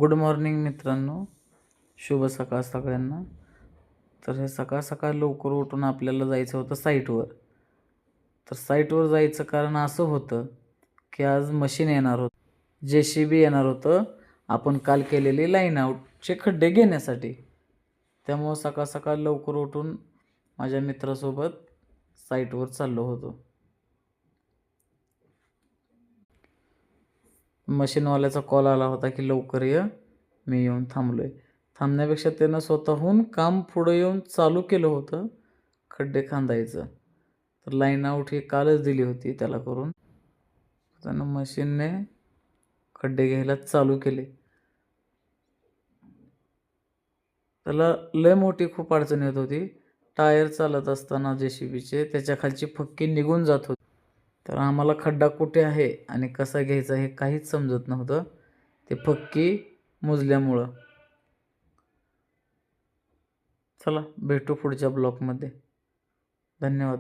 Good morning मित्रांनो, शुभ सकाळ सगळ्यांना. तर हे सकाळ सकाळ लवकर उठून आपल्याला जायचं होतं साईटवर. तर साईटवर जायचं कारण असं होतं की आज मशीन येणार होतं, JCB येणार होतं आपण काल केलेली लाईन आउटचे खड्डे घेण्यासाठी. त्यामुळं सकाळ सकाळ लवकर उठून माझ्या मित्रासोबत साईटवर चाललो होतो. मशीनवाल्याचा कॉल आला होता की लवकर ये, मी येऊन थांबलो आहे. थांबण्यापेक्षा त्यानं स्वतःहून काम पुढं येऊन चालू केलं होतं खड्डे खांदायचं. तर लाईन आऊट ही कालच दिली होती त्याला करून. त्यानं मशीनने खड्डे घ्यायला चालू केले. त्याला लय मोठी खूप अडचण येत होती. टायर चालत असताना JCBचे त्याच्या खालची फक्की निघून जात होती. तर आम्हाला खड्डा कुठे आहे आणि कसा घ्यायचा हे काहीच समजत नव्हतं, ते फक्की मुजल्यामुळं. चला भेटू पुढच्या ब्लॉकमध्ये. धन्यवाद.